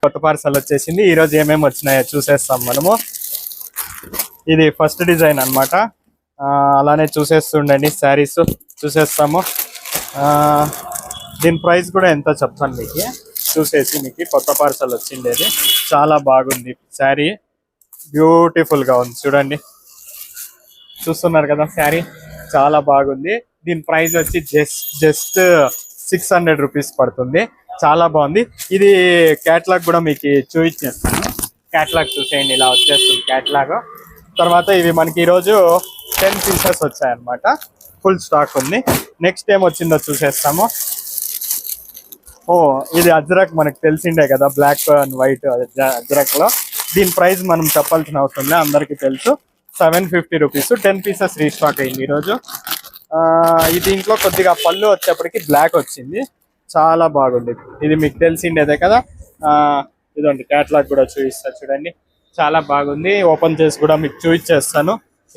కొత్త పార్సల్ వచ్చేసింది. ఈ రోజు ఏమేమి వచ్చినాయో చూసేస్తాం మనము. ఇది ఫస్ట్ డిజైన్ అన్నమాట. అలానే చూసేస్తుండండి, శారీస్ చూసేస్తాము. దీని ప్రైస్ కూడా ఎంతో చెప్తాను మీకు, చూసేసి మీకు కొత్త పార్సల్ వచ్చిండేది. చాలా బాగుంది శారీ, బ్యూటిఫుల్ గా ఉంది చూడండి. చూస్తున్నారు కదా, శారీ చాలా బాగుంది. దీని ప్రైస్ వచ్చి జస్ట్ 600 రూపీస్ పడుతుంది. చాలా బాగుంది. ఇది క్యాట్లాగ్ కూడా మీకు చూపించేస్తాను. క్యాట్లాగ్ చూసేయండి, ఇలా వచ్చేస్తుంది క్యాట్లాగ్. తర్వాత ఇవి మనకి ఈరోజు 10 పీసెస్ వచ్చాయన్నమాట. ఫుల్ స్టాక్ ఉంది. నెక్స్ట్ ఏం వచ్చిందో చూసేస్తాము. ఇది అజ్రక్, మనకు తెలిసిండే కదా, బ్లాక్ అండ్ వైట్ అజ్రక్ లో. దీని ప్రైస్ మనం చెప్పాల్సిన అవసరం లేదు, అందరికీ తెలుసు. 750 రూపీస్. 10 పీసెస్ రీస్టాక్ అయింది ఈరోజు. దీంట్లో కొద్దిగా పళ్ళు వచ్చేప్పటికి బ్లాక్ వచ్చింది, చాలా బాగుంది. ఇది మీకు తెలిసిండేదే కదా. ఇదండి క్యాట్లాగ్ కూడా చూపిస్తా చూడండి, చాలా బాగుంది. ఓపెన్ చేసి కూడా మీకు చూపించేస్తాను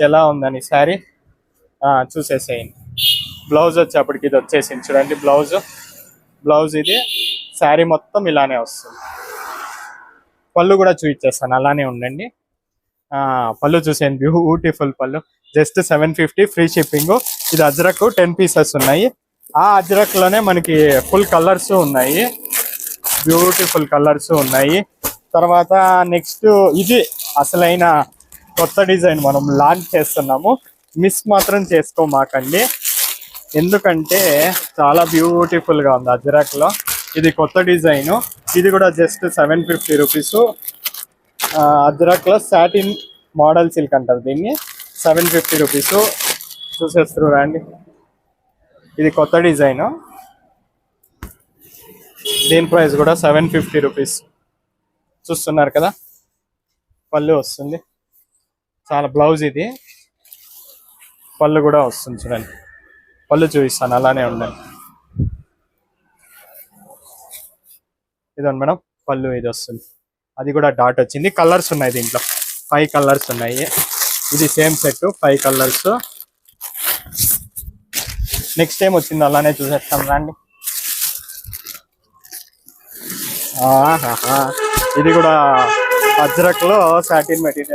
ఎలా ఉందని శారీ. చూసేసేయండి. బ్లౌజ్ వచ్చేప్పటికి ఇది వచ్చేసింది చూడండి. బ్లౌజ్ ఇది. శారీ మొత్తం ఇలానే వస్తుంది. పళ్ళు కూడా చూపించేస్తాను, అలానే ఉండండి. పళ్ళు చూసేయండి, బ్యూటిఫుల్ పళ్ళు. Just 750, free shipping. ఇది అజ్రక్ 10 పీసెస్ ఉన్నాయి. ఆ అజ్రక్ లోనే మనకి ఫుల్ కలర్స్ ఉన్నాయి, బ్యూటిఫుల్ కలర్స్ ఉన్నాయి. తర్వాత నెక్స్ట్ ఇది అసలైన కొత్త డిజైన్ మనం లాంచ్ చేస్తున్నాము. మిస్ మాత్రం చేసుకోమాకండి, ఎందుకంటే చాలా బ్యూటిఫుల్ గా ఉంది అజ్రక్ లో. ఇది కొత్త డిజైన్. ఇది కూడా జస్ట్ 750 రూపీస్. అజ్రక్ లో సాటిన్ మోడల్ సిల్క్ అంటారు దీన్ని. 750 రూపీస్. చూసేస్తారు రండి, ఇది కొత్త డిజైన్. దీని ప్రైస్ కూడా 750 రూపీస్. చూస్తున్నారు కదా, పళ్ళు వస్తుంది. చాలా బ్లౌజ్ ఇది, పళ్ళు కూడా వస్తుంది చూడండి. పళ్ళు చూపిస్తాను, అలానే ఉండండి. ఇదండి మేడం పళ్ళు, ఇది వస్తుంది. అది కూడా డాట్ వచ్చింది. కలర్స్ ఉన్నాయి దీంట్లో, 5 కలర్స్ ఉన్నాయి. ఇది same set 5 colours. Next time వచ్చింది అలానే చూసేస్తాం రండి. ఇది కూడా అజ్రక్ లో సాటిన్ మెటీరియల్.